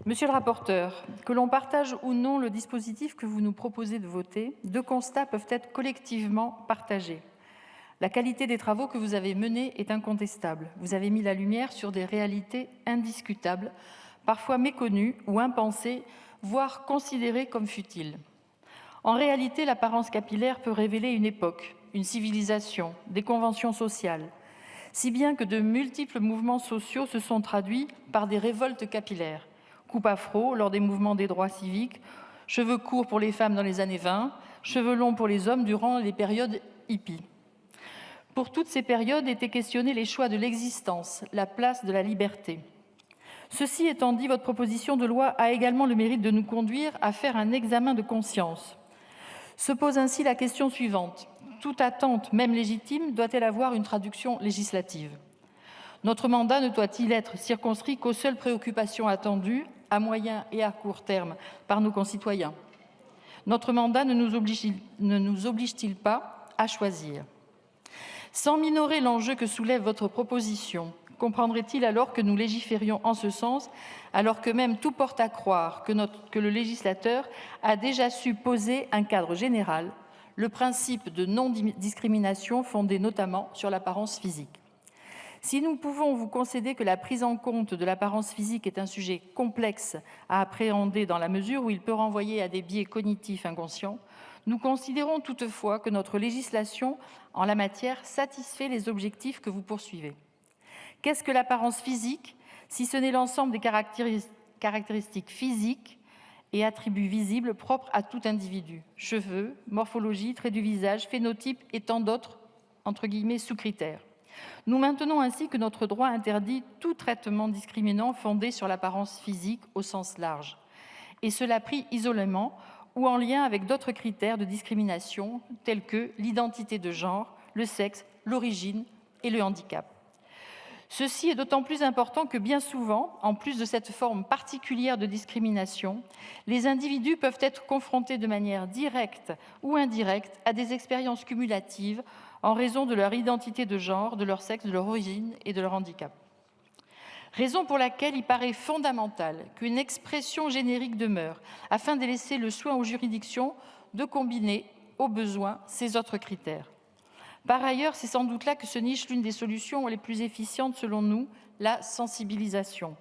Monsieur le rapporteur, que l'on partage ou non le dispositif que vous nous proposez de voter, deux constats peuvent être collectivement partagés. La qualité des travaux que vous avez menés est incontestable. Vous avez mis la lumière sur des réalités indiscutables, parfois méconnues ou impensées, voire considérées comme futiles. En réalité, l'apparence capillaire peut révéler une époque, une civilisation, des conventions sociales, si bien que de multiples mouvements sociaux se sont traduits par des révoltes capillaires. Coupe afro lors des mouvements des droits civiques, cheveux courts pour les femmes dans les années 20, cheveux longs pour les hommes durant les périodes hippies. Pour toutes ces périodes étaient questionnés les choix de l'existence, la place de la liberté. Ceci étant dit, votre proposition de loi a également le mérite de nous conduire à faire un examen de conscience. Se pose ainsi la question suivante. Toute attente, même légitime, doit-elle avoir une traduction législative ? Notre mandat ne doit-il être circonscrit qu'aux seules préoccupations attendues, à moyen et à court terme, par nos concitoyens ? Notre mandat ne nous oblige-t-il pas à choisir ? Sans minorer l'enjeu que soulève votre proposition, comprendrait-il alors que nous légiférions en ce sens, alors que même tout porte à croire que le législateur a déjà su poser un cadre général, le principe de non-discrimination fondé notamment sur l'apparence physique. Si nous pouvons vous concéder que la prise en compte de l'apparence physique est un sujet complexe à appréhender dans la mesure où il peut renvoyer à des biais cognitifs inconscients, nous considérons toutefois que notre législation en la matière satisfait les objectifs que vous poursuivez. Qu'est-ce que l'apparence physique, si ce n'est l'ensemble des caractéristiques physiques et attributs visibles propres à tout individu ? Cheveux, morphologie, traits du visage, phénotype et tant d'autres, entre guillemets, sous-critères. Nous maintenons ainsi que notre droit interdit tout traitement discriminant fondé sur l'apparence physique au sens large, et cela pris isolément ou en lien avec d'autres critères de discrimination tels que l'identité de genre, le sexe, l'origine et le handicap. Ceci est d'autant plus important que bien souvent, en plus de cette forme particulière de discrimination, les individus peuvent être confrontés de manière directe ou indirecte à des expériences cumulatives en raison de leur identité de genre, de leur sexe, de leur origine et de leur handicap. Raison pour laquelle il paraît fondamental qu'une expression générique demeure, afin de laisser le soin aux juridictions de combiner, au besoin, ces autres critères. Par ailleurs, c'est sans doute là que se niche l'une des solutions les plus efficientes selon nous, la sensibilisation.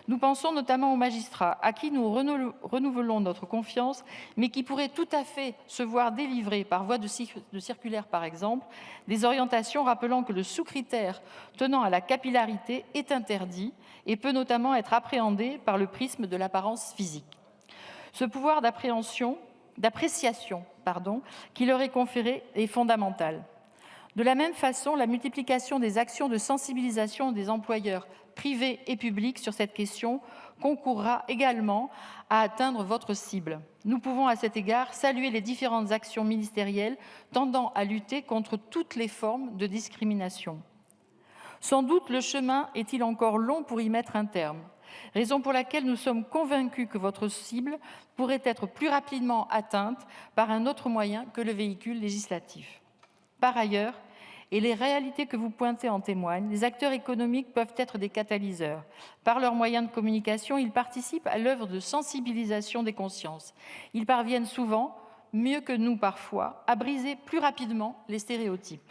Nous pensons notamment aux magistrats, à qui nous renouvelons notre confiance, mais qui pourraient tout à fait se voir délivrer, par voie de circulaire par exemple, des orientations rappelant que le sous-critère tenant à la capillarité est interdit et peut notamment être appréhendé par le prisme de l'apparence physique. Ce pouvoir d'appréciation qui leur est conféré est fondamental. De la même façon, la multiplication des actions de sensibilisation des employeurs privés et publics sur cette question concourra également à atteindre votre cible. Nous pouvons à cet égard saluer les différentes actions ministérielles tendant à lutter contre toutes les formes de discrimination. Sans doute le chemin est-il encore long pour y mettre un terme, raison pour laquelle nous sommes convaincus que votre cible pourrait être plus rapidement atteinte par un autre moyen que le véhicule législatif. Par ailleurs, et les réalités que vous pointez en témoignent, les acteurs économiques peuvent être des catalyseurs. Par leurs moyens de communication, ils participent à l'œuvre de sensibilisation des consciences. Ils parviennent souvent, mieux que nous parfois, à briser plus rapidement les stéréotypes.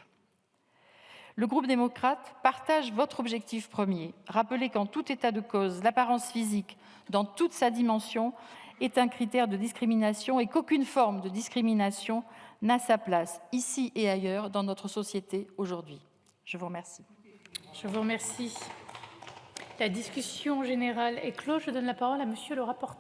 Le groupe démocrate partage votre objectif premier, rappeler qu'en tout état de cause, l'apparence physique, dans toute sa dimension, est un critère de discrimination et qu'aucune forme de discrimination n'a sa place, ici et ailleurs, dans notre société aujourd'hui. Je vous remercie. Je vous remercie. La discussion générale est close. Je donne la parole à Monsieur le rapporteur.